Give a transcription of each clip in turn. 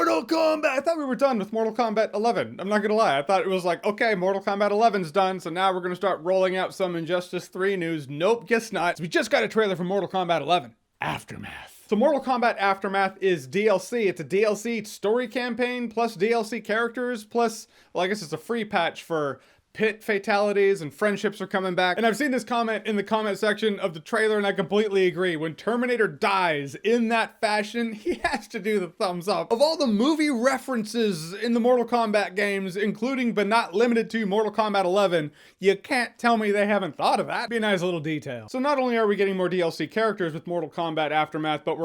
Mortal Kombat. I thought we were done with Mortal Kombat 11. I'm not gonna lie. I thought it was like, okay, Mortal Kombat 11's done, so now we're gonna start rolling out some Injustice 3 news. Nope, guess not. We just got a trailer for Mortal Kombat 11. Aftermath. So Mortal Kombat Aftermath is DLC. It's a DLC story campaign plus DLC characters plus, well, I guess it's a free patch for pit fatalities and friendships are coming back. And I've seen this comment in the comment section of the trailer and I completely agree. When Terminator dies in that fashion, he has to do the thumbs up. Of all the movie references in the Mortal Kombat games, including but not limited to Mortal Kombat 11, you can't tell me they haven't thought of that. Be a nice little detail. So not only are we getting more DLC characters with Mortal Kombat Aftermath, but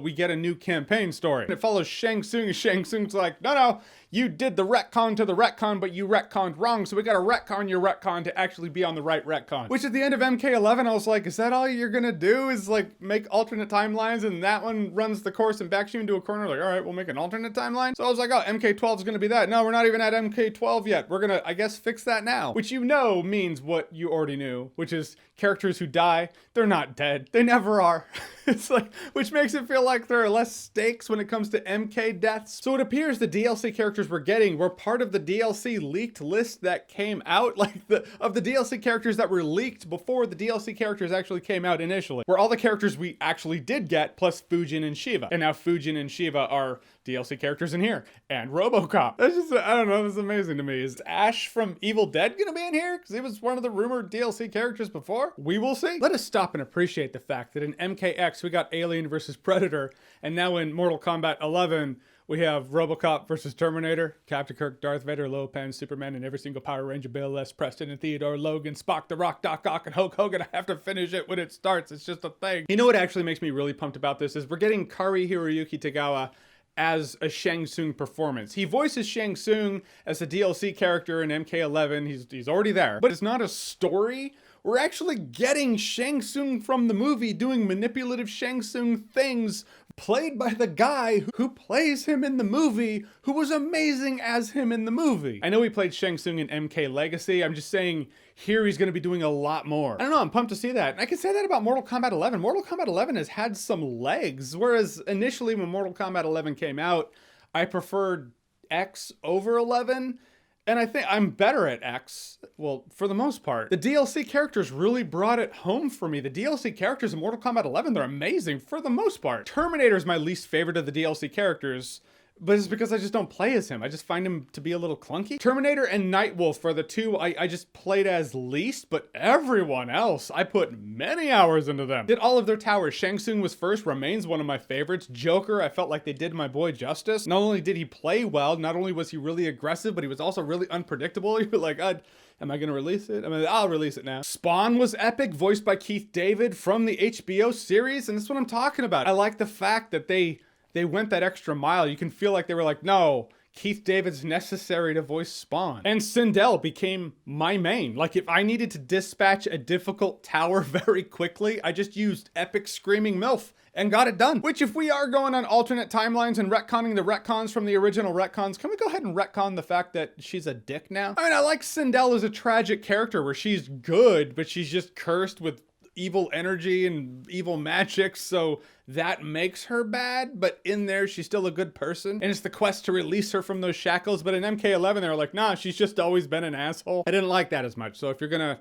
we get a new campaign story. It follows Shang Tsung. Shang Tsung's like, no, you did the retcon to the retcon, but you retconned wrong, so we gotta retcon your retcon to actually be on the right retcon. Which at the end of MK11, I was like, is that all you're gonna do? Is like make alternate timelines and that one runs the course and backs you into a corner? Like, all right, we'll make an alternate timeline. So I was like, oh, MK12 is gonna be that. No, we're not even at MK12 yet. We're gonna, I guess, fix that now. Which you know means what you already knew, which is characters who die, they're not dead. They never are. It's like, which makes it feel like there are less stakes when it comes to MK deaths. So it appears the DLC characters we're getting were part of the DLC leaked list that came out, like of the DLC characters that were leaked before the DLC characters actually came out initially, were all the characters we actually did get, plus Fujin and Shiva. And now Fujin and Shiva are DLC characters in here, and RoboCop. That's just, I don't know, that's amazing to me. Is Ash from Evil Dead gonna be in here? Because he was one of the rumored DLC characters before? We will see. Let us stop and appreciate the fact that in MKX we got Alien versus Predator, and now in Mortal Kombat 11, we have RoboCop versus Terminator, Captain Kirk, Darth Vader, Lopan, Superman, and every single Power Ranger, Bill S. Preston, and Theodore, Logan, Spock, The Rock, Doc Ock, and Hulk Hogan. I have to finish it when it starts. It's just a thing. You know what actually makes me really pumped about this is we're getting Kari Hiroyuki Tagawa as a Shang Tsung performance. He voices Shang Tsung as a DLC character in MK11. He's already there, but it's not a story. We're actually getting Shang Tsung from the movie doing manipulative Shang Tsung things played by the guy who plays him in the movie, who was amazing as him in the movie. I know he played Shang Tsung in MK Legacy. I'm just saying here he's going to be doing a lot more. I don't know, I'm pumped to see that. And I can say that about Mortal Kombat 11. Mortal Kombat 11 has had some legs, whereas initially when Mortal Kombat 11 came out, I preferred X over 11. And I think I'm better at X, well, for the most part. The DLC characters really brought it home for me. The DLC characters in Mortal Kombat 11, they're amazing for the most part. Terminator is my least favorite of the DLC characters, but it's because I just don't play as him. I just find him to be a little clunky. Terminator and Nightwolf are the two I just played as least, but everyone else, I put many hours into them. Did all of their towers. Shang Tsung was first, remains one of my favorites. Joker, I felt like they did my boy justice. Not only did he play well, not only was he really aggressive, but he was also really unpredictable. You're like, am I gonna release it? I mean, I'll release it now. Spawn was epic, voiced by Keith David from the HBO series, and that's what I'm talking about. I like the fact that they went that extra mile. You can feel like they were like, no, Keith David's necessary to voice Spawn. And Sindel became my main. Like if I needed to dispatch a difficult tower very quickly, I just used epic screaming MILF and got it done. Which if we are going on alternate timelines and retconning the retcons from the original retcons, can we go ahead and retcon the fact that she's a dick now? I mean, I like Sindel as a tragic character where she's good, but she's just cursed with evil energy and evil magic, so that makes her bad, but in there she's still a good person, and it's the quest to release her from those shackles. But in MK11 they were like, nah, she's just always been an asshole. I didn't like that as much. So if we can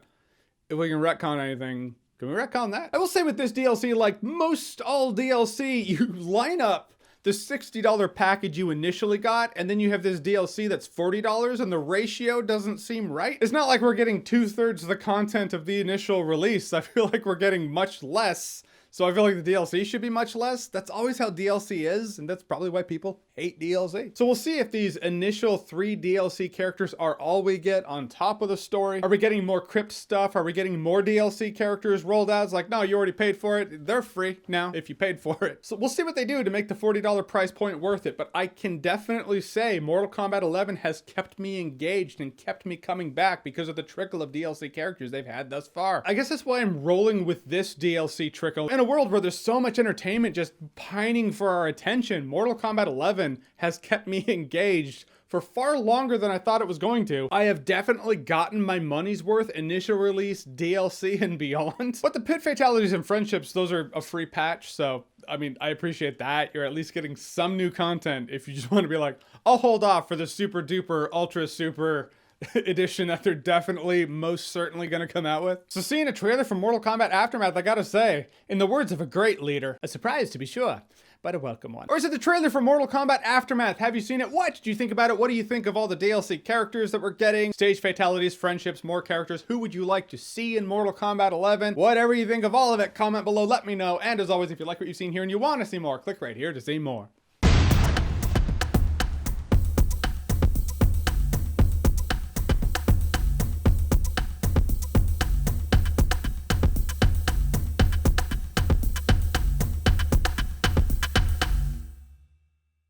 retcon anything, can we retcon that? I will say with this DLC, like most all DLC, you line up the $60 package you initially got, and then you have this DLC that's $40, and the ratio doesn't seem right. It's not like we're getting 2/3 of the content of the initial release. I feel like we're getting much less. So I feel like the DLC should be much less. That's always how DLC is, and that's probably why people hate DLC. So we'll see if these initial 3 DLC characters are all we get on top of the story. Are we getting more crypt stuff? Are we getting more DLC characters rolled out? It's like, no, you already paid for it. They're free now if you paid for it. So we'll see what they do to make the $40 price point worth it. But I can definitely say Mortal Kombat 11 has kept me engaged and kept me coming back because of the trickle of DLC characters they've had thus far. I guess that's why I'm rolling with this DLC trickle. And a world where there's so much entertainment just pining for our attention, Mortal Kombat 11 has kept me engaged for far longer than I thought it was going to. I have definitely gotten my money's worth, initial release, DLC, and beyond. But the pit fatalities and friendships, those are a free patch, so I mean, I appreciate that. You're at least getting some new content if you just want to be like, I'll hold off for the super duper, ultra super edition that they're definitely most certainly gonna come out with. So seeing a trailer for Mortal Kombat Aftermath, I gotta say, in the words of a great leader, a surprise to be sure, but a welcome one. Or is it the trailer for Mortal Kombat Aftermath? Have you seen it? What did you think about it? What do you think of all the DLC characters that we're getting? Stage fatalities, friendships, more characters. Who would you like to see in Mortal Kombat 11? Whatever you think of all of it, comment below, let me know. And as always, if you like what you've seen here and you want to see more, click right here to see more.